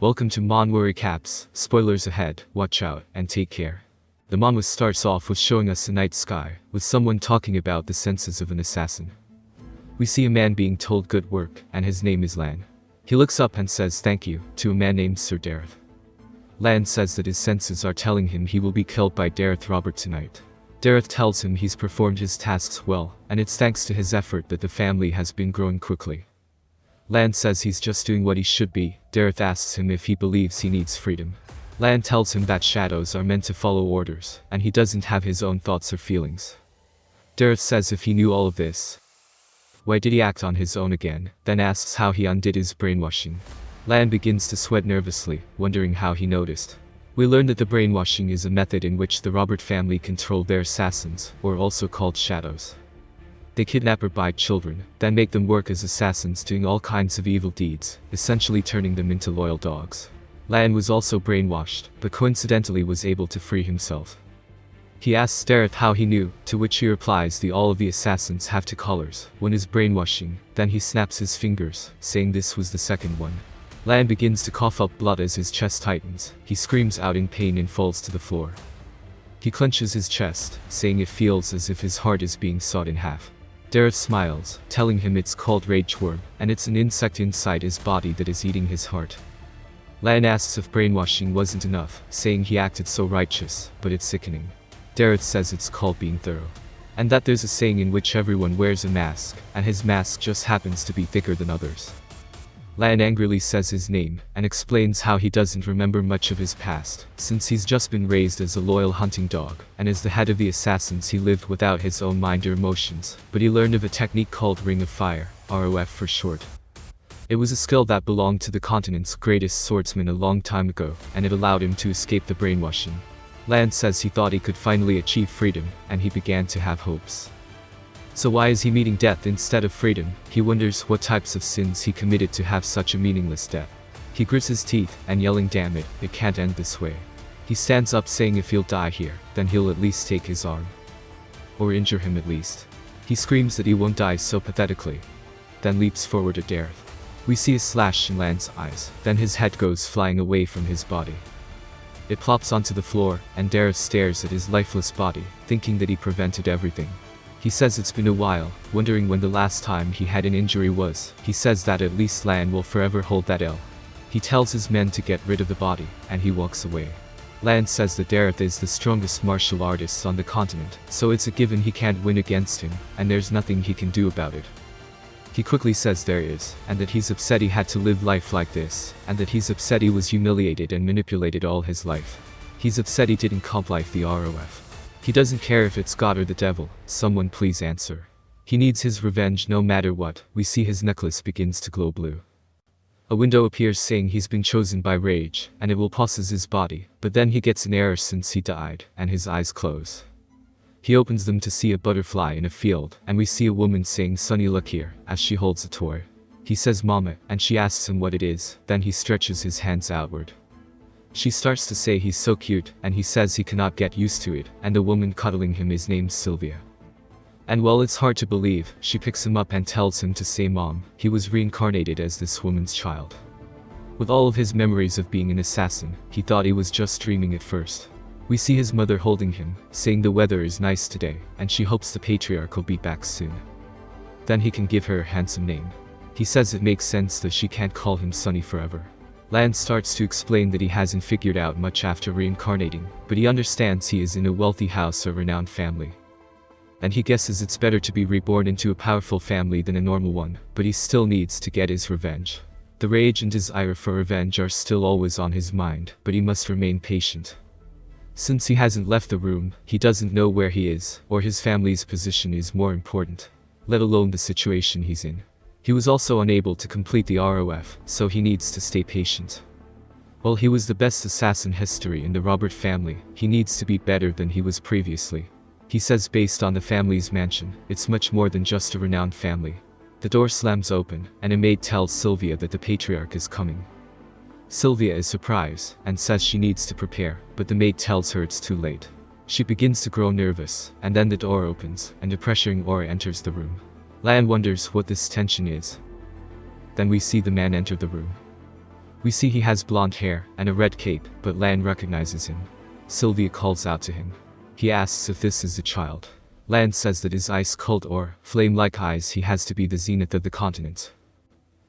Welcome to Manwharecaps, spoilers ahead, watch out, and take care. The manhwa starts off with showing us a night sky, with someone talking about the senses of an assassin. We see a man being told good work, and his name is Lan. He looks up and says thank you, to a man named Sir Dareth. Lan says that his senses are telling him he will be killed by Dareth Robert tonight. Dareth tells him he's performed his tasks well, and it's thanks to his effort that the family has been growing quickly. Lan says he's just doing what he should be. Dareth asks him if he believes he needs freedom. Lan tells him that shadows are meant to follow orders, and he doesn't have his own thoughts or feelings. Dareth says if he knew all of this, why did he act on his own again, then asks how he undid his brainwashing. Lan begins to sweat nervously, wondering how he noticed. We learn that the brainwashing is a method in which the Robert family control their assassins, or also called shadows. They kidnap or buy children, then make them work as assassins doing all kinds of evil deeds, essentially turning them into loyal dogs. Lan was also brainwashed, but coincidentally was able to free himself. He asks Dareth how he knew, to which he replies all of the assassins have two collars. One is brainwashing, then he snaps his fingers, saying this was the second one. Lan begins to cough up blood as his chest tightens. He screams out in pain and falls to the floor. He clenches his chest, saying it feels as if his heart is being sawed in half. Dareth smiles, telling him it's called rage worm, and it's an insect inside his body that is eating his heart. Lan asks if brainwashing wasn't enough, saying he acted so righteous, but it's sickening. Dareth says it's called being thorough, and that there's a saying in which everyone wears a mask, and his mask just happens to be thicker than others. Lan angrily says his name, and explains how he doesn't remember much of his past, since he's just been raised as a loyal hunting dog, and as the head of the assassins he lived without his own mind or emotions, but he learned of a technique called Ring of Fire, ROF for short. It was a skill that belonged to the continent's greatest swordsman a long time ago, and it allowed him to escape the brainwashing. Lan says he thought he could finally achieve freedom, and he began to have hopes. So why is he meeting death instead of freedom? He wonders what types of sins he committed to have such a meaningless death. He grits his teeth, and yelling damn it, it can't end this way. He stands up saying if he'll die here, then he'll at least take his arm. Or injure him at least. He screams that he won't die so pathetically, then leaps forward at Dareth. We see a slash in Lan's eyes, then his head goes flying away from his body. It plops onto the floor, and Dareth stares at his lifeless body, thinking that he prevented everything. He says it's been a while, wondering when the last time he had an injury was. He says that at least Lan will forever hold that L. He tells his men to get rid of the body, and he walks away. Lan says that Dareth is the strongest martial artist on the continent, so it's a given he can't win against him, and there's nothing he can do about it. He quickly says there is, and that he's upset he had to live life like this, and that he's upset he was humiliated and manipulated all his life. He's upset he didn't comp life the ROF. He doesn't care if it's God or the devil, someone please answer. He needs his revenge no matter what. We see his necklace begins to glow blue. A window appears saying he's been chosen by rage, and it will possess his body, but then he gets an error since he died, and his eyes close. He opens them to see a butterfly in a field, and we see a woman saying Sonny look here, as she holds a toy. He says mama, and she asks him what it is, then he stretches his hands outward. She starts to say he's so cute, and he says he cannot get used to it, and the woman cuddling him is named Sylvia. And while it's hard to believe, she picks him up and tells him to say mom, he was reincarnated as this woman's child. With all of his memories of being an assassin, he thought he was just dreaming at first. We see his mother holding him, saying the weather is nice today, and she hopes the patriarch will be back soon. Then he can give her a handsome name. He says it makes sense that she can't call him Sonny forever. Lan starts to explain that he hasn't figured out much after reincarnating, but he understands he is in a wealthy house or renowned family. And he guesses it's better to be reborn into a powerful family than a normal one, but he still needs to get his revenge. The rage and desire for revenge are still always on his mind, but he must remain patient. Since he hasn't left the room, he doesn't know where he is, or his family's position is more important, let alone the situation he's in. He was also unable to complete the ROF, so he needs to stay patient. While he was the best assassin history in the Robert family, he needs to be better than he was previously. He says based on the family's mansion, it's much more than just a renowned family. The door slams open, and a maid tells Sylvia that the patriarch is coming. Sylvia is surprised, and says she needs to prepare, but the maid tells her it's too late. She begins to grow nervous, and then the door opens, and a pressuring aura enters the room. Lan wonders what this tension is. Then we see the man enter the room. We see he has blonde hair and a red cape, but Lan recognizes him. Sylvia calls out to him. He asks if this is a child. Lan says that his ice-cold or flame-like eyes he has to be the zenith of the continent.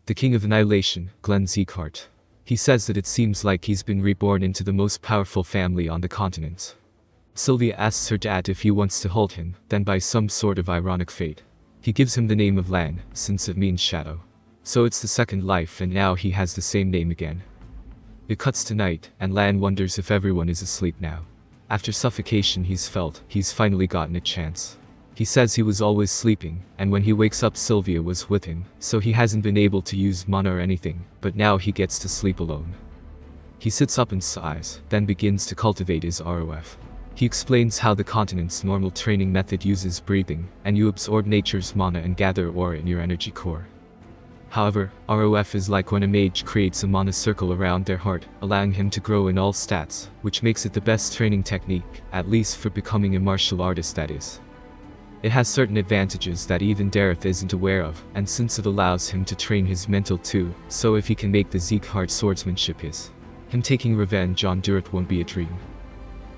The King of Annihilation, Glenn Zeekhart. He says that it seems like he's been reborn into the most powerful family on the continent. Sylvia asks her dad if he wants to hold him, then by some sort of ironic fate, he gives him the name of Lan, since it means shadow. So it's the second life and now he has the same name again. It cuts to night, and Lan wonders if everyone is asleep now. After suffocation he's finally gotten a chance. He says he was always sleeping, and when he wakes up Sylvia was with him, so he hasn't been able to use mana or anything, but now he gets to sleep alone. He sits up and sighs, then begins to cultivate his ROF. He explains how the continent's normal training method uses breathing, and you absorb nature's mana and gather aura in your energy core. However, ROF is like when a mage creates a mana circle around their heart, allowing him to grow in all stats, which makes it the best training technique, at least for becoming a martial artist that is. It has certain advantages that even Dareth isn't aware of, and since it allows him to train his mental too, so if he can make the Zeekhart swordsmanship him taking revenge on Dareth won't be a dream.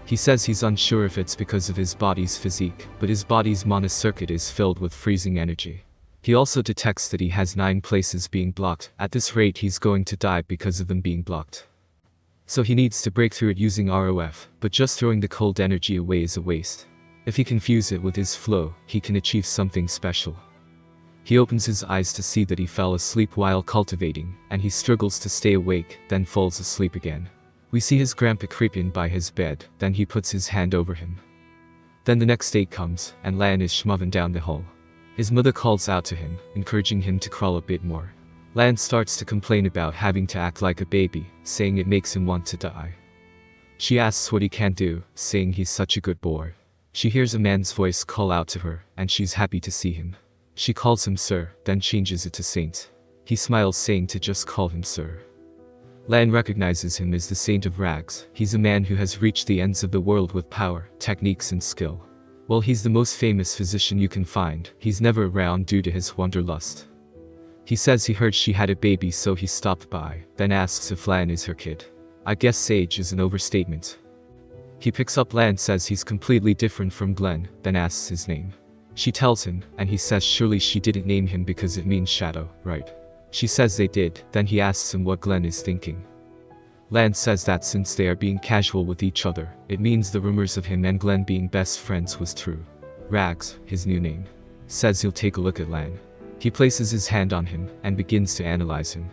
He says he's unsure if it's because of his body's physique, but his body's mana circuit is filled with freezing energy. He also detects that he has 9 places being blocked. At this rate he's going to die because of them being blocked. So he needs to break through it using ROF, but just throwing the cold energy away is a waste. If he can fuse it with his flow, he can achieve something special. He opens his eyes to see that he fell asleep while cultivating, and he struggles to stay awake, then falls asleep again. We see his grandpa creep in by his bed, then he puts his hand over him. Then the next day comes, and Lan is schmoving down the hall. His mother calls out to him, encouraging him to crawl a bit more. Lan starts to complain about having to act like a baby, saying it makes him want to die. She asks what he can do, saying he's such a good boy. She hears a man's voice call out to her, and she's happy to see him. She calls him sir, then changes it to saint. He smiles saying to just call him sir. Lan recognizes him as the Saint of Rags. He's a man who has reached the ends of the world with power, techniques and skill. While he's the most famous physician you can find, he's never around due to his wanderlust. He says he heard she had a baby so he stopped by, then asks if Lan is her kid. I guess sage is an overstatement. He picks up Lan, says he's completely different from Glenn, then asks his name. She tells him, and he says surely she didn't name him because it means shadow, right? She says they did, then he asks him what Glenn is thinking. Lan says that since they are being casual with each other, it means the rumors of him and Glenn being best friends was true. Rags, his new name, says he'll take a look at Lan. He places his hand on him, and begins to analyze him.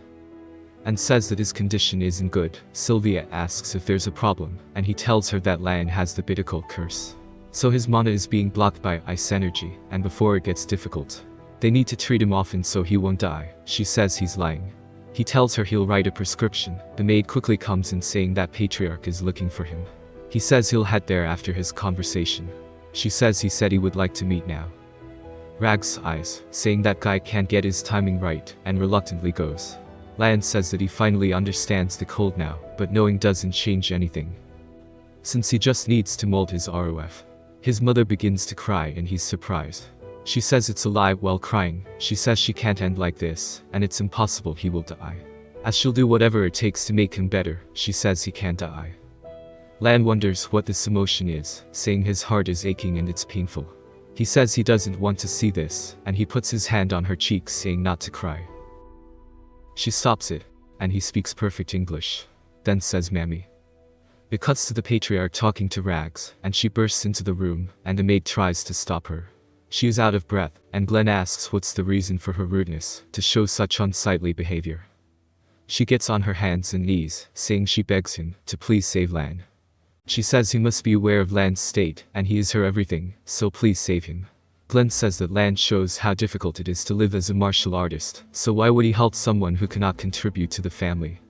And says that his condition isn't good. Sylvia asks if there's a problem, and he tells her that Lan has the Bittercold curse. So his mana is being blocked by ice energy, and before it gets difficult, they need to treat him often so he won't die. She says he's lying. He tells her he'll write a prescription. The maid quickly comes in saying that Patriarch is looking for him. He says he'll head there after his conversation. She says he said he would like to meet now. Rags sighs, saying that guy can't get his timing right, and reluctantly goes. Lan says that he finally understands the cold now, but knowing doesn't change anything, since he just needs to mold his ROF. His mother begins to cry and he's surprised. She says it's a lie while crying. She says she can't end like this, and it's impossible he will die. As she'll do whatever it takes to make him better, she says he can't die. Lan wonders what this emotion is, saying his heart is aching and it's painful. He says he doesn't want to see this, and he puts his hand on her cheek saying not to cry. She stops it, and he speaks perfect English, then says Mammy. It cuts to the Patriarch talking to Rags, and she bursts into the room, and the maid tries to stop her. She is out of breath, and Glenn asks what's the reason for her rudeness, to show such unsightly behavior. She gets on her hands and knees, saying she begs him to please save Lan. She says he must be aware of Lan's state, and he is her everything, so please save him. Glenn says that Lan shows how difficult it is to live as a martial artist, so why would he help someone who cannot contribute to the family?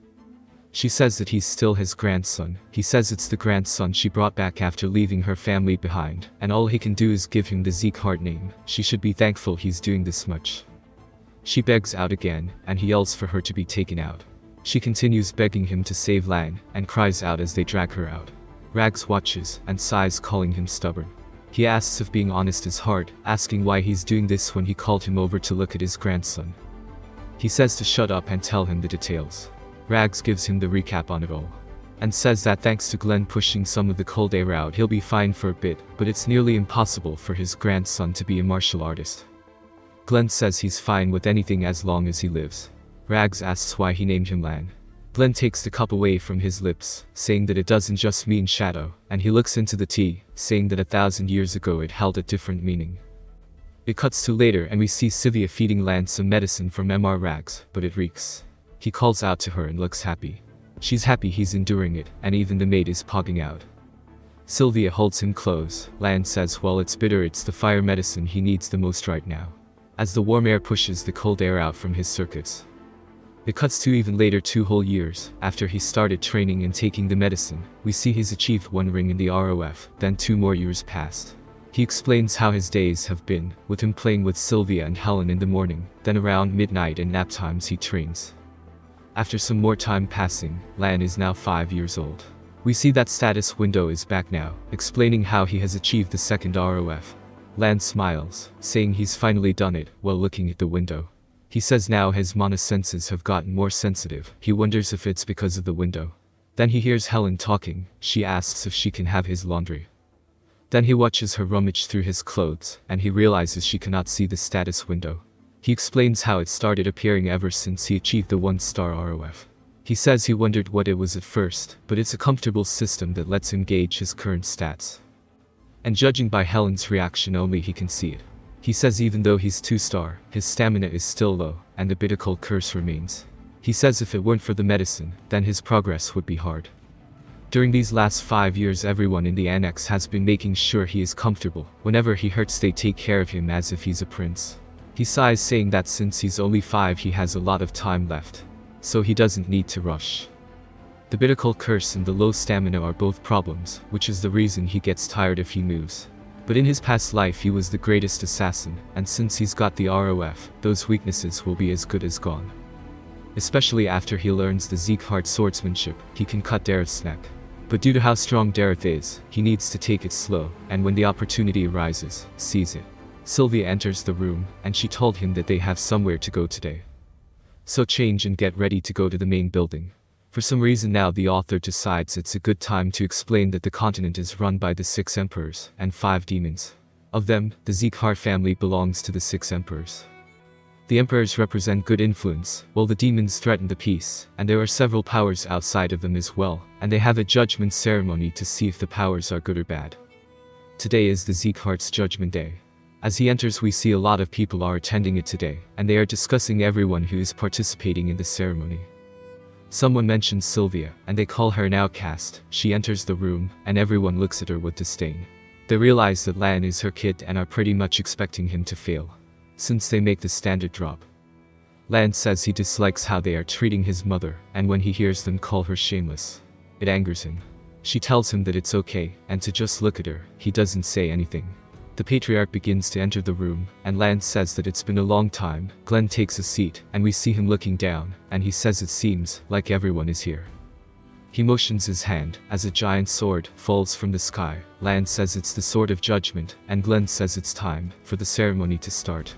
She says that he's still his grandson. He says it's the grandson she brought back after leaving her family behind, and all he can do is give him the Zeekhart name. She should be thankful he's doing this much. She begs out again, and he yells for her to be taken out. She continues begging him to save Lan, and cries out as they drag her out. Rags watches, and sighs, calling him stubborn. He asks if being honest is hard, asking why he's doing this when he called him over to look at his grandson. He says to shut up and tell him the details. Rags gives him the recap on it all, and says that thanks to Glenn pushing some of the cold air out he'll be fine for a bit, but it's nearly impossible for his grandson to be a martial artist. Glenn says he's fine with anything as long as he lives. Rags asks why he named him Lan. Glenn takes the cup away from his lips, saying that it doesn't just mean shadow, and he looks into the tea, saying that 1,000 years ago it held a different meaning. It cuts to later and we see Sylvia feeding Lan some medicine from Mr. Rags, but it reeks. He calls out to her and looks happy. She's happy he's enduring it, and even the maid is pogging out. Sylvia holds him close. Lan says well it's bitter, it's the fire medicine he needs the most right now, as the warm air pushes the cold air out from his circuits. It cuts to even later, 2 whole years after he started training and taking the medicine. We see he's achieved 1 ring in the ROF, then 2 more years passed. He explains how his days have been, with him playing with Sylvia and Helen in the morning, then around midnight and nap times he trains. After some more time passing, Lan is now 5 years old. We see that status window is back now, explaining how he has achieved the 2nd ROF. Lan smiles, saying he's finally done it, while looking at the window. He says now his mana senses have gotten more sensitive. He wonders if it's because of the window. Then he hears Helen talking. She asks if she can have his laundry. Then he watches her rummage through his clothes, and he realizes she cannot see the status window. He explains how it started appearing ever since he achieved the 1-star ROF. He says he wondered what it was at first, but it's a comfortable system that lets him gauge his current stats. And judging by Helen's reaction only he can see it. He says even though he's 2-star, his stamina is still low, and the biblical curse remains. He says if it weren't for the medicine, then his progress would be hard. During these last 5 years everyone in the annex has been making sure he is comfortable. Whenever he hurts they take care of him as if he's a prince. He sighs, saying that since he's only 5 he has a lot of time left, so he doesn't need to rush. The biblical curse and the low stamina are both problems, which is the reason he gets tired if he moves. But in his past life he was the greatest assassin, and since he's got the ROF, those weaknesses will be as good as gone. Especially after he learns the Zeekhard swordsmanship, he can cut Dareth's neck. But due to how strong Dareth is, he needs to take it slow, and when the opportunity arises, seize it. Sylvia enters the room, and she told him that they have somewhere to go today. So change and get ready to go to the main building. For some reason now the author decides it's a good time to explain that the continent is run by the 6 emperors and 5 demons. Of them, the Zeekhard family belongs to the 6 emperors. The emperors represent good influence, while the demons threaten the peace, and there are several powers outside of them as well, and they have a judgment ceremony to see if the powers are good or bad. Today is the Zeekhard's judgment day. As he enters we see a lot of people are attending it today, and they are discussing everyone who is participating in the ceremony. Someone mentions Sylvia, and they call her an outcast. She enters the room, and everyone looks at her with disdain. They realize that Lan is her kid and are pretty much expecting him to fail, since they make the standard drop. Lan says he dislikes how they are treating his mother, and when he hears them call her shameless, it angers him. She tells him that it's okay, and to just look at her. He doesn't say anything. The patriarch begins to enter the room, and Lan says that it's been a long time. Glenn takes a seat, and we see him looking down, and he says it seems like everyone is here. He motions his hand, as a giant sword falls from the sky. Lan says it's the sword of judgment, and Glenn says it's time for the ceremony to start.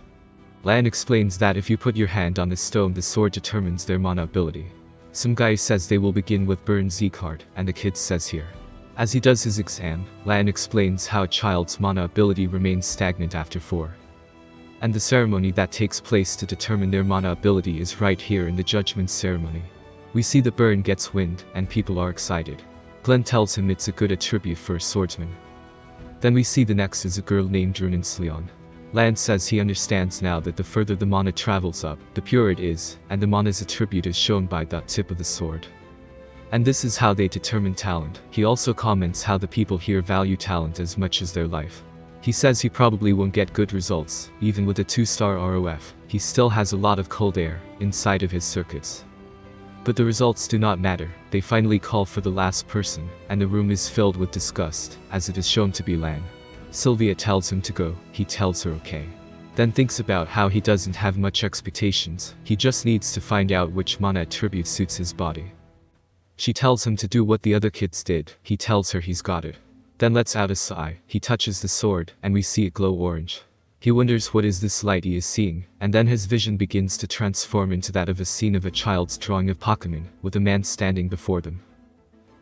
Lan explains that if you put your hand on a stone the sword determines their mana ability. Some guy says they will begin with Burn Zeekhard, and the kid says here. As he does his exam, Lan explains how a child's mana ability remains stagnant after 4. And the ceremony that takes place to determine their mana ability is right here in the judgment ceremony. We see the burn gets wind, and people are excited. Glenn tells him it's a good attribute for a swordsman. Then we see the next is a girl named Runin Sleon. Lan says he understands now that the further the mana travels up, the purer it is, and the mana's attribute is shown by the tip of the sword. And this is how they determine talent. He also comments how the people here value talent as much as their life. He says he probably won't get good results, even with a 2-star ROF. He still has a lot of cold air inside of his circuits. But the results do not matter. They finally call for the last person, and the room is filled with disgust, as it is shown to be Lan. Sylvia tells him to go. He tells her okay. Then thinks about how he doesn't have much expectations. He just needs to find out which mana attribute suits his body. She tells him to do what the other kids did. He tells her he's got it. Then lets out a sigh. He touches the sword, and we see it glow orange. He wonders what is this light he is seeing, and then his vision begins to transform into that of a scene of a child's drawing of Pokemon, with a man standing before them.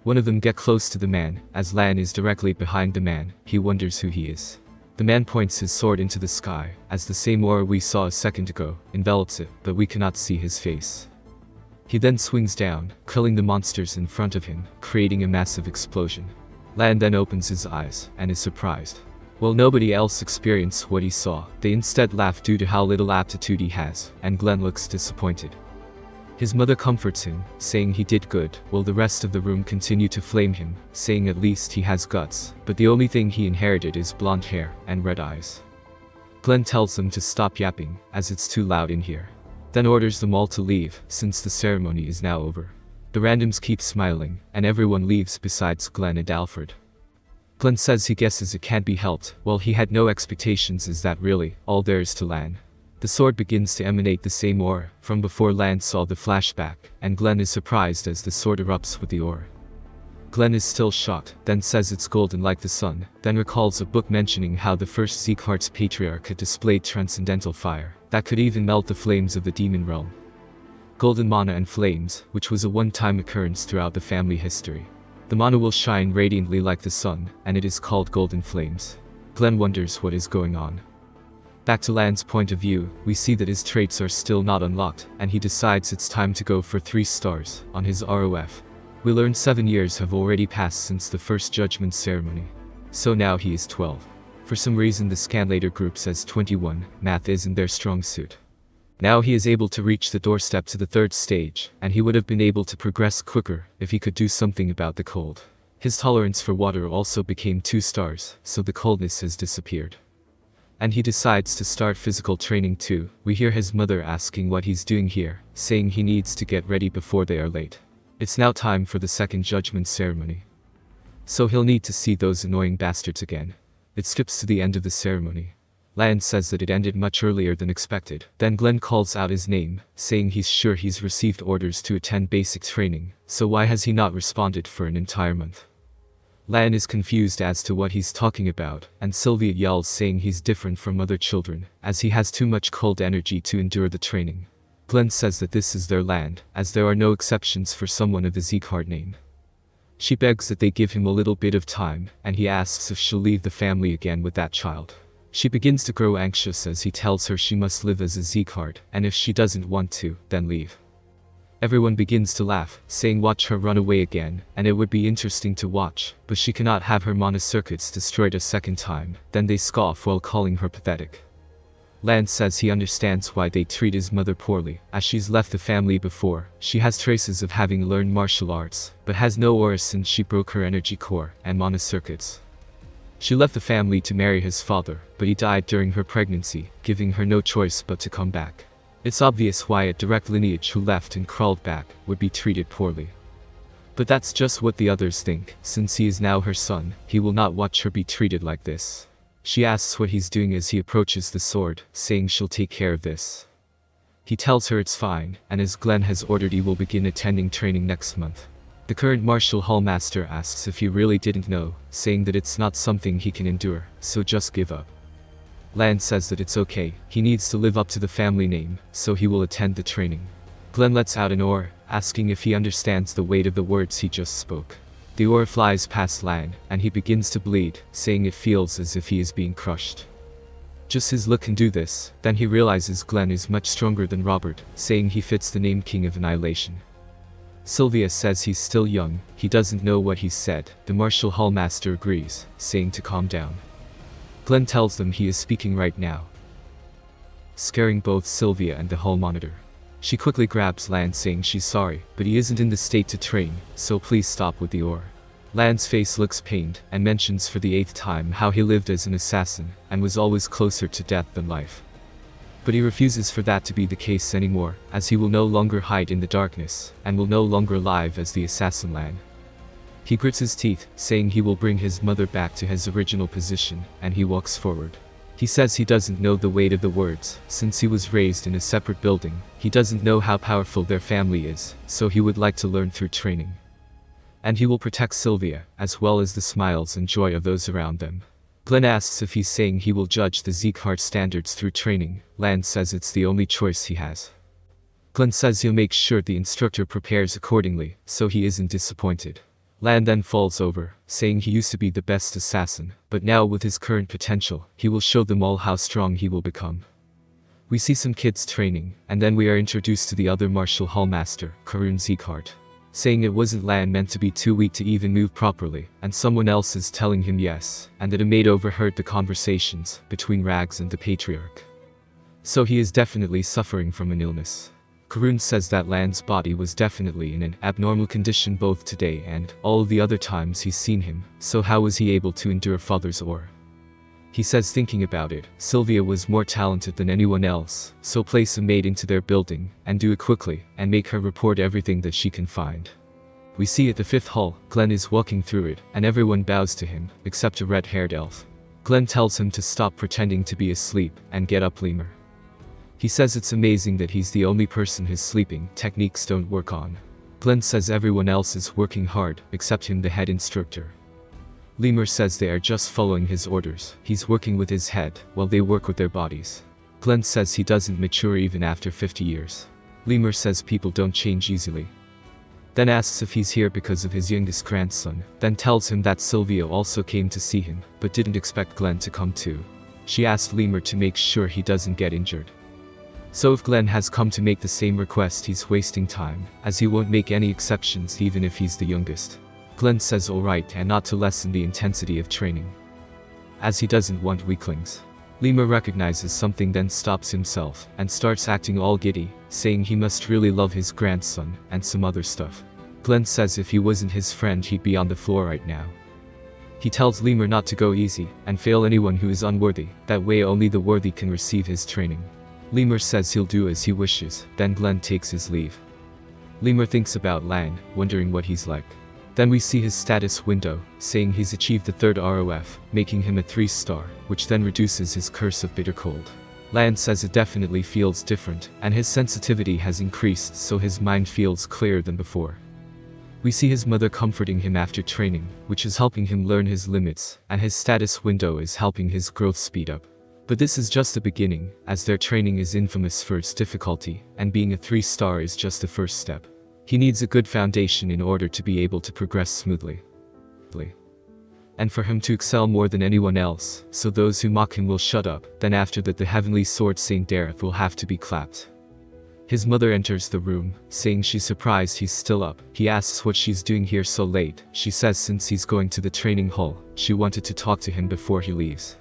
One of them get close to the man, as Lan is directly behind the man. He wonders who he is. The man points his sword into the sky, as the same aura we saw a second ago envelops it, but we cannot see his face. He then swings down, killing the monsters in front of him, creating a massive explosion. Lan then opens his eyes, and is surprised. While nobody else experienced what he saw, they instead laugh due to how little aptitude he has, and Glenn looks disappointed. His mother comforts him, saying he did good, while the rest of the room continue to flame him, saying at least he has guts, but the only thing he inherited is blonde hair and red eyes. Glenn tells them to stop yapping, as it's too loud in here. Then orders them all to leave, since the ceremony is now over. The randoms keep smiling, and everyone leaves besides Glenn and Alfred. Glenn says he guesses it can't be helped, while he had no expectations is that really all there is to Lan. The sword begins to emanate the same aura from before Lan saw the flashback, and Glenn is surprised as the sword erupts with the aura. Glenn is still shocked, then says it's golden like the sun, then recalls a book mentioning how the first Zekehart's patriarch had displayed transcendental fire that could even melt the flames of the demon realm. Golden mana and flames, which was a one-time occurrence throughout the family history. The mana will shine radiantly like the sun, and it is called golden flames. Glenn wonders what is going on. Back to Lan's point of view, we see that his traits are still not unlocked, and he decides it's time to go for 3 stars on his ROF. We learn 7 years have already passed since the first judgment ceremony. So now he is 12. For some reason the scanlator group says 21, math isn't their strong suit. Now he is able to reach the doorstep to the 3rd stage, and he would have been able to progress quicker if he could do something about the cold. His tolerance for water also became 2 stars, so the coldness has disappeared. And he decides to start physical training too. We hear his mother asking what he's doing here, saying he needs to get ready before they are late. It's now time for the 2nd judgment ceremony. So he'll need to see those annoying bastards again. It skips to the end of the ceremony. Lan says that it ended much earlier than expected. Then Glenn calls out his name, saying he's sure he's received orders to attend basic training, so why has he not responded for an entire month? Lan is confused as to what he's talking about, and Sylvia yells saying he's different from other children, as he has too much cold energy to endure the training. Glenn says that this is their land, as there are no exceptions for someone of the Zekeheart name. She begs that they give him a little bit of time, and he asks if she'll leave the family again with that child. She begins to grow anxious as he tells her she must live as a Zekeheart, and if she doesn't want to, then leave. Everyone begins to laugh, saying watch her run away again, and it would be interesting to watch, but she cannot have her mana circuits destroyed a second time. Then they scoff while calling her pathetic. Lan says he understands why they treat his mother poorly, as she's left the family before. She has traces of having learned martial arts, but has no aura since she broke her energy core and mana circuits. She left the family to marry his father, but he died during her pregnancy, giving her no choice but to come back. It's obvious why a direct lineage who left and crawled back would be treated poorly. But that's just what the others think. Since he is now her son, he will not watch her be treated like this. She asks what he's doing as he approaches the sword, saying she'll take care of this. He tells her it's fine, and as Glenn has ordered he will begin attending training next month. The current Martial Hall Master asks if he really didn't know, saying that it's not something he can endure, so just give up. Lan says that it's okay, he needs to live up to the family name, so he will attend the training. Glenn lets out an aura, asking if he understands the weight of the words he just spoke. The aura flies past Lan, and he begins to bleed, saying it feels as if he is being crushed. Just his look can do this. Then he realizes Glenn is much stronger than Robert, saying he fits the name King of Annihilation. Sylvia says he's still young, he doesn't know what he's said. The Martial Hall Master agrees, saying to calm down. Glenn tells them he is speaking right now, scaring both Sylvia and the hall monitor. She quickly grabs Lan, saying she's sorry, but he isn't in the state to train, so please stop with the aura. Lan's face looks pained, and mentions for the 8th time how he lived as an assassin, and was always closer to death than life. But he refuses for that to be the case anymore, as he will no longer hide in the darkness, and will no longer live as the assassin Lan. He grits his teeth, saying he will bring his mother back to his original position, and he walks forward. He says he doesn't know the weight of the words, since he was raised in a separate building. He doesn't know how powerful their family is, so he would like to learn through training. And he will protect Sylvia, as well as the smiles and joy of those around them. Glenn asks if he's saying he will judge the Zekeheart standards through training. Lan says it's the only choice he has. Glenn says he'll make sure the instructor prepares accordingly, so he isn't disappointed. Lan then falls over, saying he used to be the best assassin, but now with his current potential, he will show them all how strong he will become. We see some kids training, and then we are introduced to the other martial hall master, Karun Zekeheart, saying it wasn't Lan meant to be too weak to even move properly, and someone else is telling him yes, and that a maid overheard the conversations between Rags and the patriarch. So he is definitely suffering from an illness. Karun says that Lan's body was definitely in an abnormal condition both today and all the other times he's seen him, so how was he able to endure father's aura? He says thinking about it, Sylvia was more talented than anyone else, so place a maid into their building, and do it quickly, and make her report everything that she can find. We see at the 5th hall, Glenn is walking through it, and everyone bows to him, except a red-haired elf. Glenn tells him to stop pretending to be asleep, and get up Lemur. He says it's amazing that he's the only person his sleeping techniques don't work on. Glenn says everyone else is working hard, except him, the head instructor. Lemur says they are just following his orders. He's working with his head, while they work with their bodies. Glenn says he doesn't mature even after 50 years. Lemur says people don't change easily. Then asks if he's here because of his youngest grandson, then tells him that Sylvia also came to see him, but didn't expect Glenn to come too. She asked Lemur to make sure he doesn't get injured. So if Glenn has come to make the same request, he's wasting time, as he won't make any exceptions even if he's the youngest. Glenn says alright and not to lessen the intensity of training, as he doesn't want weaklings. Lemur recognizes something, then stops himself and starts acting all giddy, saying he must really love his grandson and some other stuff. Glenn says if he wasn't his friend he'd be on the floor right now. He tells Lemur not to go easy and fail anyone who is unworthy, that way only the worthy can receive his training. Lemur says he'll do as he wishes, then Glenn takes his leave. Lemur thinks about Lan, wondering what he's like. Then we see his status window, saying he's achieved the 3rd ROF, making him a 3-star, which then reduces his curse of bitter cold. Lan says it definitely feels different, and his sensitivity has increased so his mind feels clearer than before. We see his mother comforting him after training, which is helping him learn his limits, and his status window is helping his growth speed up. But this is just the beginning, as their training is infamous for its difficulty, and being a 3-star is just the first step. He needs a good foundation in order to be able to progress smoothly. And for him to excel more than anyone else, so those who mock him will shut up, then after that the heavenly sword Saint Dareth will have to be clapped. His mother enters the room, saying she's surprised he's still up. He asks what she's doing here so late. She says since he's going to the training hall, she wanted to talk to him before he leaves.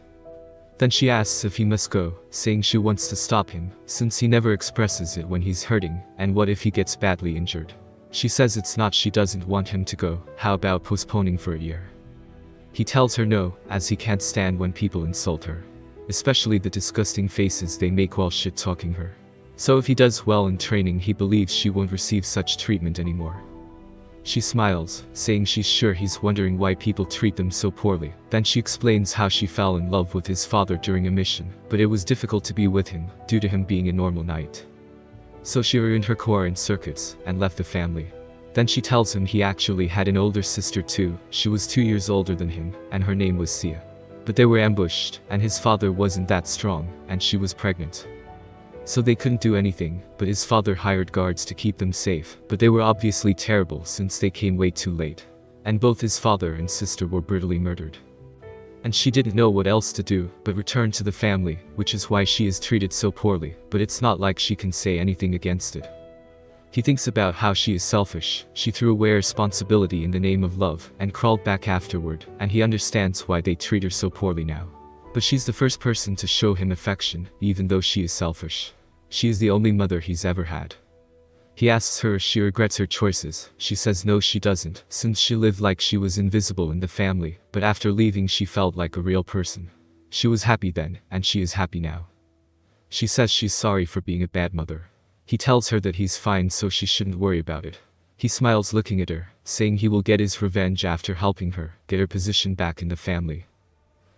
Then she asks if he must go, saying she wants to stop him, since he never expresses it when he's hurting, and what if he gets badly injured. She says it's not she doesn't want him to go, how about postponing for a year? He tells her no, as he can't stand when people insult her, especially the disgusting faces they make while shit-talking her. So if he does well in training he believes she won't receive such treatment anymore. She smiles, saying she's sure he's wondering why people treat them so poorly. Then she explains how she fell in love with his father during a mission, but it was difficult to be with him, due to him being a normal knight. So she ruined her core in circuits, and left the family. Then she tells him he actually had an older sister too. She was 2 years older than him, and her name was Sia. But they were ambushed, and his father wasn't that strong, and she was pregnant. So they couldn't do anything, but his father hired guards to keep them safe, but they were obviously terrible since they came way too late. And both his father and sister were brutally murdered. And she didn't know what else to do, but return to the family, which is why she is treated so poorly, but it's not like she can say anything against it. He thinks about how she is selfish. She threw away responsibility in the name of love, and crawled back afterward, and he understands why they treat her so poorly now. But she's the first person to show him affection, even though she is selfish. She is the only mother he's ever had. He asks her if she regrets her choices. She says no she doesn't, since she lived like she was invisible in the family, but after leaving she felt like a real person. She was happy then, and she is happy now. She says she's sorry for being a bad mother. He tells her that he's fine so she shouldn't worry about it. He smiles looking at her, saying he will get his revenge after helping her get her position back in the family.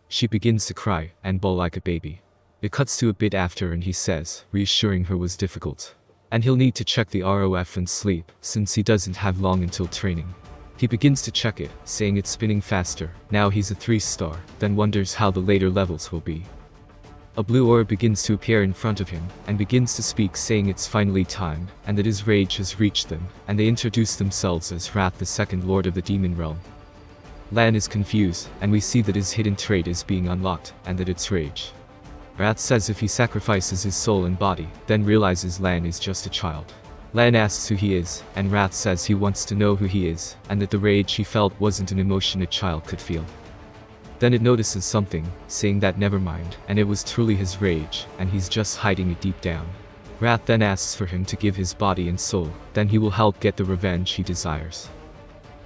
She begins to cry, and bawl like a baby. It cuts to a bit after and he says, reassuring her was difficult. And he'll need to check the ROF and sleep, since he doesn't have long until training. He begins to check it, saying it's spinning faster. Now he's a 3-star, then wonders how the later levels will be. A blue aura begins to appear in front of him, and begins to speak, saying it's finally time, and that his rage has reached them, and they introduce themselves as Wrath, the second lord of the demon realm. Lan is confused, and we see that his hidden trait is being unlocked, and that it's rage. Wrath says if he sacrifices his soul and body, then realizes Lan is just a child. Lan asks who he is, and Wrath says he wants to know who he is, and that the rage he felt wasn't an emotion a child could feel. Then it notices something, saying that never mind, and it was truly his rage, and he's just hiding it deep down. Wrath then asks for him to give his body and soul, then he will help get the revenge he desires.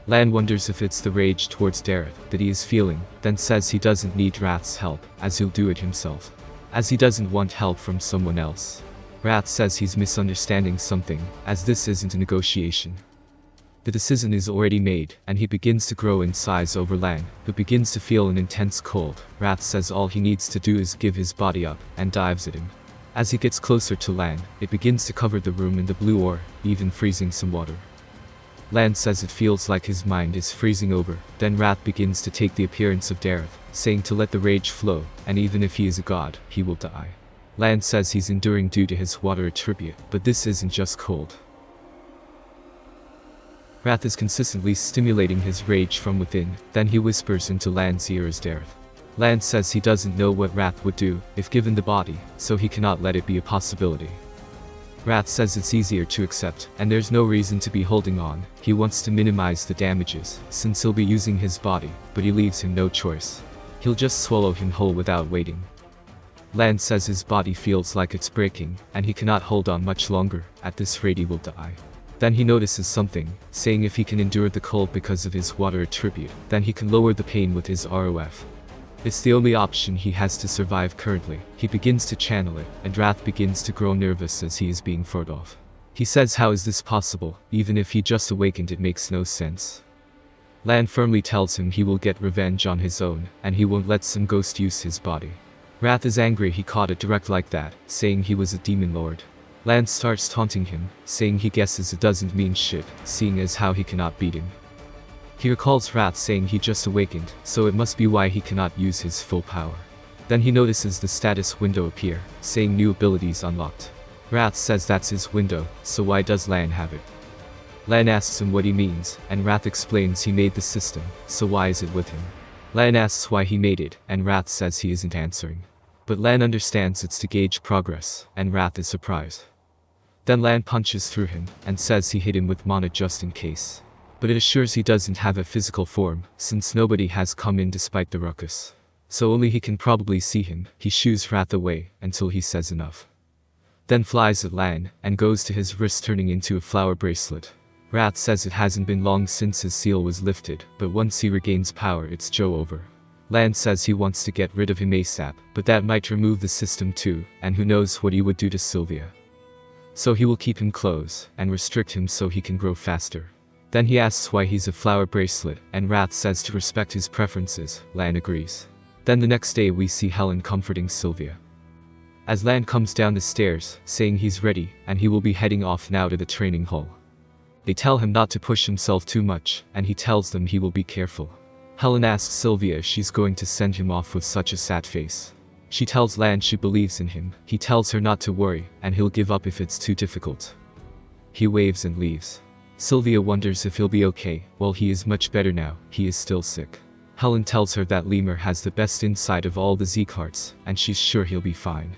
Lan wonders if it's the rage towards Dareth that he is feeling, then says he doesn't need Wrath's help, as he'll do it himself. As he doesn't want help from someone else. Wrath says he's misunderstanding something, as this isn't a negotiation. The decision is already made, and he begins to grow in size over Lan, who begins to feel an intense cold. Wrath says all he needs to do is give his body up, and dives at him. As he gets closer to Lan, it begins to cover the room in the blue ore, even freezing some water. Lan says it feels like his mind is freezing over, then Wrath begins to take the appearance of Dareth, saying to let the rage flow, and even if he is a god, he will die. Lan says he's enduring due to his water attribute, but this isn't just cold. Wrath is consistently stimulating his rage from within, then he whispers into Lan's ear as Dareth. Lan says he doesn't know what Wrath would do, if given the body, so he cannot let it be a possibility. Wrath says it's easier to accept, and there's no reason to be holding on. He wants to minimize the damages, since he'll be using his body, but he leaves him no choice. He'll just swallow him whole without waiting. Lan says his body feels like it's breaking, and he cannot hold on much longer. At this rate he will die. Then he notices something, saying if he can endure the cold because of his water attribute, then he can lower the pain with his ROF. It's the only option he has to survive currently. He begins to channel it, and Wrath begins to grow nervous as he is being fought off. He says how is this possible, even if he just awakened it makes no sense. Lan firmly tells him he will get revenge on his own, and he won't let some ghost use his body. Wrath is angry he caught it direct like that, saying he was a demon lord. Lan starts taunting him, saying he guesses it doesn't mean shit, seeing as how he cannot beat him. He recalls Wrath saying he just awakened, so it must be why he cannot use his full power. Then he notices the status window appear, saying new abilities unlocked. Wrath says that's his window, so why does Lan have it? Lan asks him what he means, and Wrath explains he made the system, so why is it with him? Lan asks why he made it, and Wrath says he isn't answering. But Lan understands it's to gauge progress, and Wrath is surprised. Then Lan punches through him, and says he hit him with mana just in case. But it assures he doesn't have a physical form, since nobody has come in despite the ruckus. So only he can probably see him. He shoos Wrath away, until he says enough. Then flies at Lan, and goes to his wrist turning into a flower bracelet. Wrath says it hasn't been long since his seal was lifted, but once he regains power it's Joe over. Lan says he wants to get rid of him ASAP, but that might remove the system too, and who knows what he would do to Sylvia. So he will keep him close, and restrict him so he can grow faster. Then he asks why he's a flower bracelet, and Wrath says to respect his preferences. Lan agrees. Then the next day we see Helen comforting Sylvia. As Lan comes down the stairs, saying he's ready, and he will be heading off now to the training hall. They tell him not to push himself too much, and he tells them he will be careful. Helen asks Sylvia if she's going to send him off with such a sad face. She tells Lan she believes in him. He tells her not to worry, and he'll give up if it's too difficult. He waves and leaves. Sylvia wonders if he'll be okay. Well, he is much better now, he is still sick. Helen tells her that Lemur has the best insight of all the Z-cards, and she's sure he'll be fine.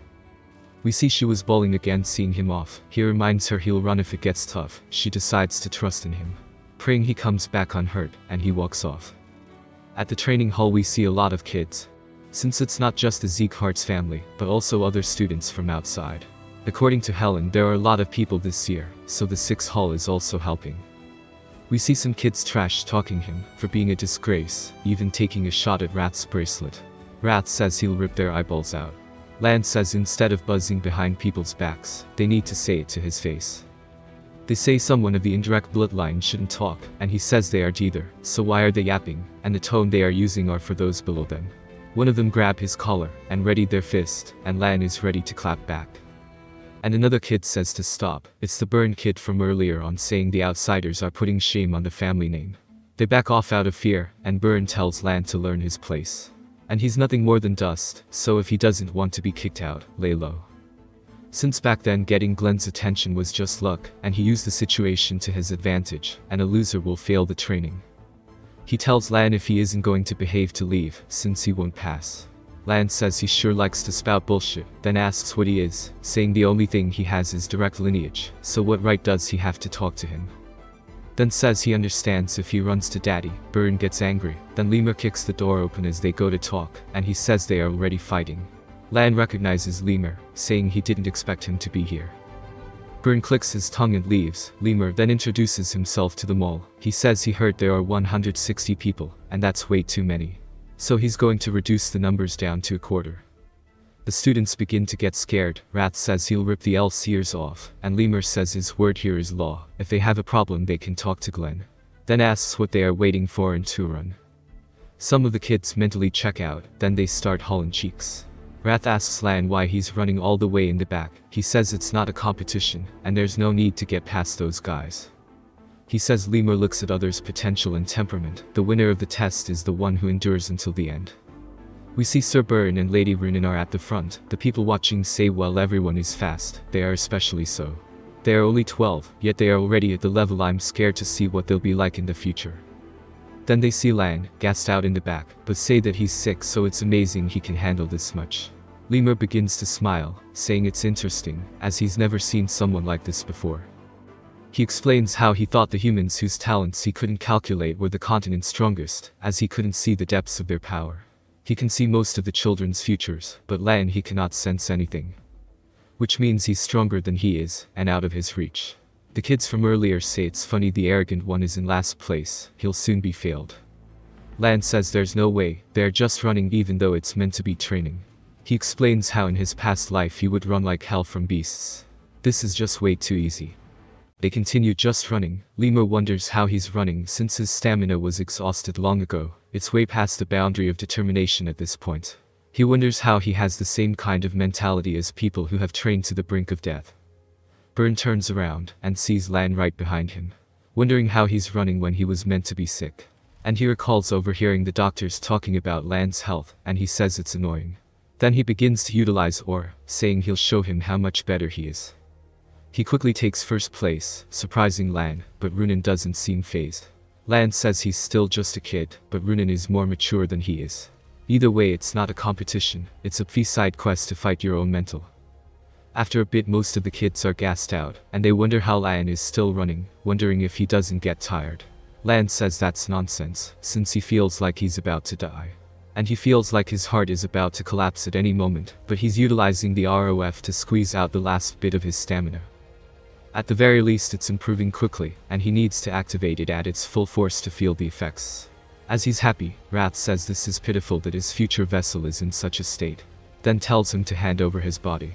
We see she was bawling again seeing him off. He reminds her he'll run if it gets tough. She decides to trust in him. Praying he comes back unhurt, and he walks off. At the training hall we see a lot of kids. Since it's not just the Z-cards family, but also other students from outside. According to Helen, there are a lot of people this year, so the 6th hall is also helping. We see some kids trash talking him for being a disgrace, even taking a shot at Wrath's bracelet. Wrath says he'll rip their eyeballs out. Lan says instead of buzzing behind people's backs, they need to say it to his face. They say someone of the indirect bloodline shouldn't talk, and he says they aren't either, so why are they yapping, and the tone they are using are for those below them. One of them grab his collar, and readied their fist, and Lan is ready to clap back. And another kid says to stop. It's the burn kid from earlier on saying the outsiders are putting shame on the family name. They back off out of fear, and Burn tells Lan to learn his place. And he's nothing more than dust, so if he doesn't want to be kicked out, lay low. Since back then getting Glenn's attention was just luck, and he used the situation to his advantage, and a loser will fail the training. He tells Lan if he isn't going to behave to leave, since he won't pass. Lan says he sure likes to spout bullshit, then asks what he is, saying the only thing he has is direct lineage, so what right does he have to talk to him? Then says he understands if he runs to Daddy. Burn gets angry, then Lemur kicks the door open as they go to talk, and he says they are already fighting. Lan recognizes Lemur, saying he didn't expect him to be here. Burn clicks his tongue and leaves. Lemur then introduces himself to them all. He says he heard there are 160 people, and that's way too many. So he's going to reduce the numbers down to a quarter. The students begin to get scared. Wrath says he'll rip the L's ears off, and Lemur says his word here is law. If they have a problem they can talk to Glenn. Then asks what they are waiting for in to run. Some of the kids mentally check out, then they start hauling cheeks. Wrath asks Lan why he's running all the way in the back. He says it's not a competition, and there's no need to get past those guys. He says Lemur looks at others' potential and temperament. The winner of the test is the one who endures until the end. We see Sir Burn and Lady Runin are at the front. The people watching say well everyone is fast, they are especially so. They are only 12, yet they are already at the level I'm scared to see what they'll be like in the future. Then they see Lan, gassed out in the back, but say that he's sick so it's amazing he can handle this much. Lemur begins to smile, saying it's interesting, as he's never seen someone like this before. He explains how he thought the humans whose talents he couldn't calculate were the continent's strongest, as he couldn't see the depths of their power. He can see most of the children's futures, but Lan he cannot sense anything. Which means he's stronger than he is, and out of his reach. The kids from earlier say it's funny the arrogant one is in last place, he'll soon be failed. Lan says there's no way, they're just running even though it's meant to be training. He explains how in his past life he would run like hell from beasts. This is just way too easy. They continue just running. Lemur wonders how he's running since his stamina was exhausted long ago. It's way past the boundary of determination at this point. He wonders how he has the same kind of mentality as people who have trained to the brink of death. Burn turns around and sees Lan right behind him, wondering how he's running when he was meant to be sick. And he recalls overhearing the doctors talking about Lan's health, and he says it's annoying. Then he begins to utilize Aura, saying he'll show him how much better he is. He quickly takes first place, surprising Lan, but Runin doesn't seem fazed. Lan says he's still just a kid, but Runin is more mature than he is. Either way it's not a competition, it's a fee side quest to fight your own mental. After a bit most of the kids are gassed out, and they wonder how Lan is still running, wondering if he doesn't get tired. Lan says that's nonsense, since he feels like he's about to die. And he feels like his heart is about to collapse at any moment, but he's utilizing the ROF to squeeze out the last bit of his stamina. At the very least it's improving quickly, and he needs to activate it at its full force to feel the effects. As he's happy, Wrath says this is pitiful that his future vessel is in such a state, then tells him to hand over his body.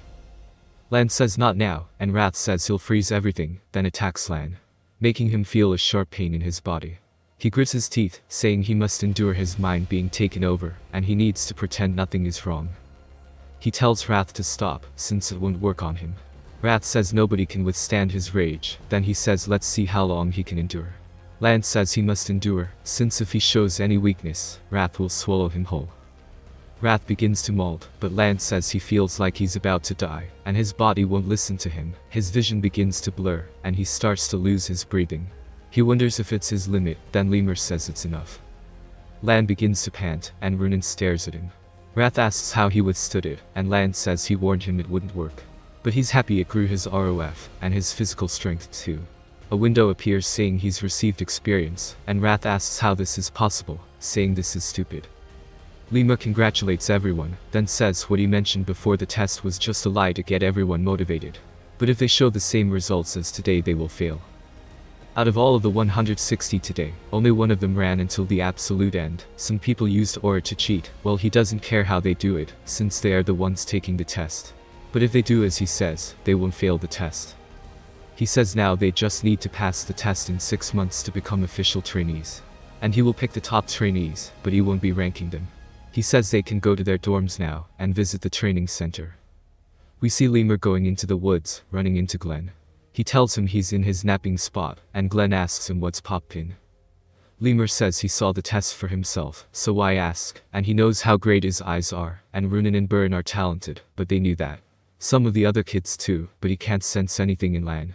Lan says not now, and Wrath says he'll freeze everything, then attacks Lan, making him feel a sharp pain in his body. He grits his teeth, saying he must endure his mind being taken over, and he needs to pretend nothing is wrong. He tells Wrath to stop, since it won't work on him. Wrath says nobody can withstand his rage, then he says let's see how long he can endure. Lan says he must endure, since if he shows any weakness, Wrath will swallow him whole. Wrath begins to mold, but Lan says he feels like he's about to die, and his body won't listen to him. His vision begins to blur, and he starts to lose his breathing. He wonders if it's his limit, then Lemur says it's enough. Lan begins to pant, and Runin stares at him. Wrath asks how he withstood it, and Lan says he warned him it wouldn't work. But he's happy it grew his ROF, and his physical strength too. A window appears saying he's received experience, and Wrath asks how this is possible, saying this is stupid. Lemur congratulates everyone, then says what he mentioned before the test was just a lie to get everyone motivated. But if they show the same results as today they will fail. Out of all of the 160 today, only one of them ran until the absolute end. Some people used Aura to cheat. Well, he doesn't care how they do it, since they are the ones taking the test. But if they do as he says, they won't fail the test. He says now they just need to pass the test in 6 months to become official trainees. And he will pick the top trainees, but he won't be ranking them. He says they can go to their dorms now, and visit the training center. We see Lemur going into the woods, running into Glenn. He tells him he's in his napping spot, and Glenn asks him what's Poppin. Lemur says he saw the test for himself, so why ask, and he knows how great his eyes are, and Runen and Burn are talented, but they knew that. Some of the other kids too, but he can't sense anything in Lan.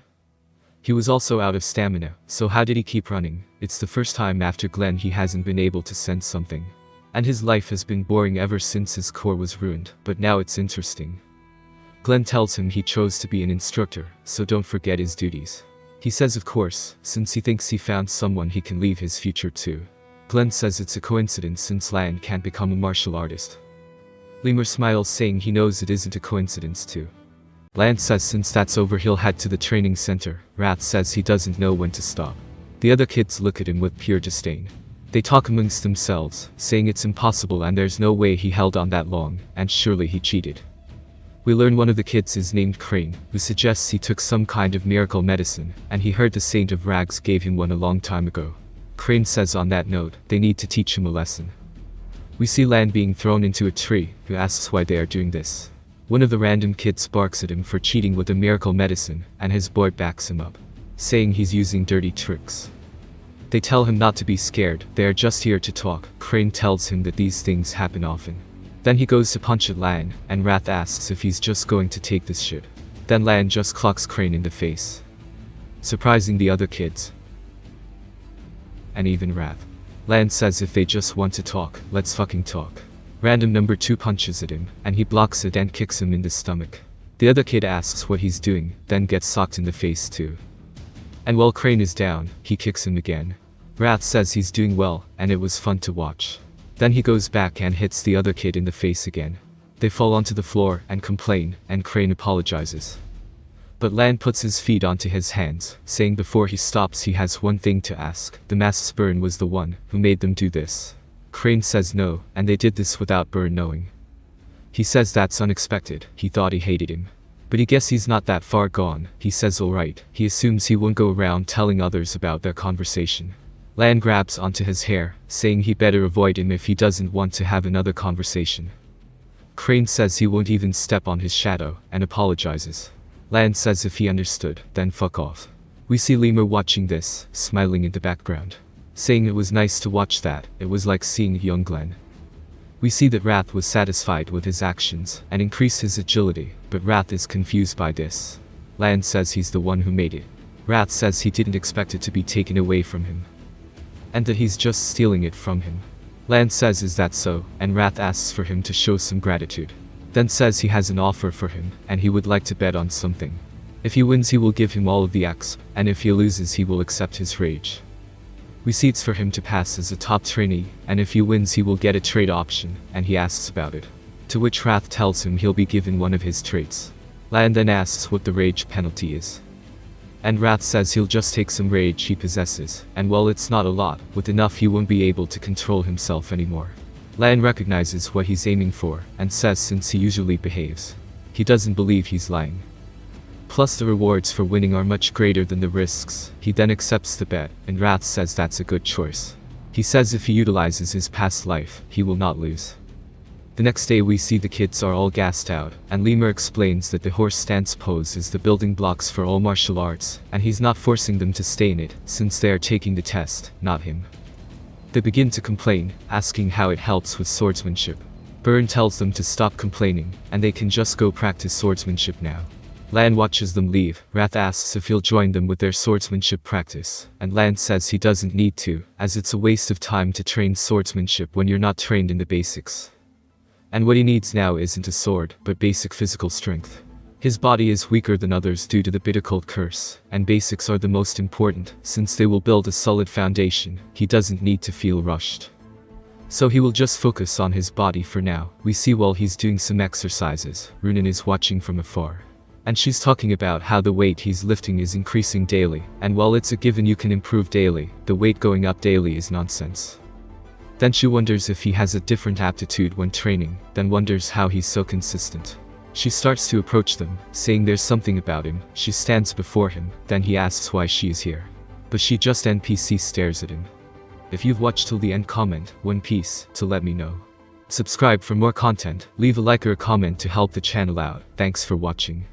He was also out of stamina, so how did he keep running? It's the first time after Glenn he hasn't been able to sense something. And his life has been boring ever since his core was ruined, but now it's interesting. Glenn tells him he chose to be an instructor, so don't forget his duties. He says of course, since he thinks he found someone he can leave his future to. Glenn says it's a coincidence since Lan can't become a martial artist. Lemur smiles saying he knows it isn't a coincidence too. Lan says since that's over he'll head to the training center. Wrath says he doesn't know when to stop. The other kids look at him with pure disdain. They talk amongst themselves, saying it's impossible and there's no way he held on that long, and surely he cheated. We learn one of the kids is named Crane, who suggests he took some kind of miracle medicine, and he heard the Saint of Rags gave him one a long time ago. Crane says on that note, they need to teach him a lesson. We see Lan being thrown into a tree, who asks why they are doing this. One of the random kids barks at him for cheating with a miracle medicine, and his boy backs him up, saying he's using dirty tricks. They tell him not to be scared, they are just here to talk. Crane tells him that these things happen often. Then he goes to punch at Lan, and Wrath asks if he's just going to take this shit. Then Lan just clocks Crane in the face, surprising the other kids. And even Wrath. Lan says if they just want to talk, let's fucking talk. Random number 2 punches at him, and he blocks it and kicks him in the stomach. The other kid asks what he's doing, then gets socked in the face too. And while Crane is down, he kicks him again. Wrath says he's doing well, and it was fun to watch. Then he goes back and hits the other kid in the face again. They fall onto the floor and complain, and Crane apologizes. But Lan puts his feet onto his hands, saying before he stops he has one thing to ask. The masked Burn was the one who made them do this. Crane says no, and they did this without Burn knowing. He says that's unexpected, he thought he hated him. But he guess he's not that far gone. He says alright, he assumes he won't go around telling others about their conversation. Lan grabs onto his hair, saying he better avoid him if he doesn't want to have another conversation. Crane says he won't even step on his shadow, and apologizes. Lan says if he understood, then fuck off. We see Lemur watching this, smiling in the background, saying it was nice to watch that, it was like seeing young Glenn. We see that Wrath was satisfied with his actions, and increased his agility, but Wrath is confused by this. Lan says he's the one who made it. Wrath says he didn't expect it to be taken away from him, and that he's just stealing it from him. Lan says is that so, and Wrath asks for him to show some gratitude. Then says he has an offer for him, and he would like to bet on something. If he wins he will give him all of the axe, and if he loses he will accept his rage. We see it's for him to pass as a top trainee, and if he wins he will get a trade option, and he asks about it. To which Wrath tells him he'll be given one of his traits. Lan then asks what the rage penalty is. And Wrath says he'll just take some rage he possesses, and while it's not a lot, with enough he won't be able to control himself anymore. Lan recognizes what he's aiming for, and says since he usually behaves, he doesn't believe he's lying. Plus the rewards for winning are much greater than the risks. He then accepts the bet, and Wrath says that's a good choice. He says if he utilizes his past life, he will not lose. The next day we see the kids are all gassed out, and Lemur explains that the horse stance pose is the building blocks for all martial arts, and he's not forcing them to stay in it, since they are taking the test, not him. They begin to complain, asking how it helps with swordsmanship. Burn tells them to stop complaining, and they can just go practice swordsmanship now. Lan watches them leave. Wrath asks if he'll join them with their swordsmanship practice, and Lan says he doesn't need to, as it's a waste of time to train swordsmanship when you're not trained in the basics. And what he needs now isn't a sword, but basic physical strength. His body is weaker than others due to the Bittercult curse, and basics are the most important, since they will build a solid foundation. He doesn't need to feel rushed, so he will just focus on his body for now. We see while he's doing some exercises, Runen is watching from afar, and she's talking about how the weight he's lifting is increasing daily, and while it's a given you can improve daily, the weight going up daily is nonsense. Then she wonders if he has a different aptitude when training, then wonders how he's so consistent. She starts to approach them, saying there's something about him. She stands before him, then he asks why she is here. But she just NPC stares at him. If you've watched till the end, comment One Piece to let me know. Subscribe for more content, leave a like or a comment to help the channel out. Thanks for watching.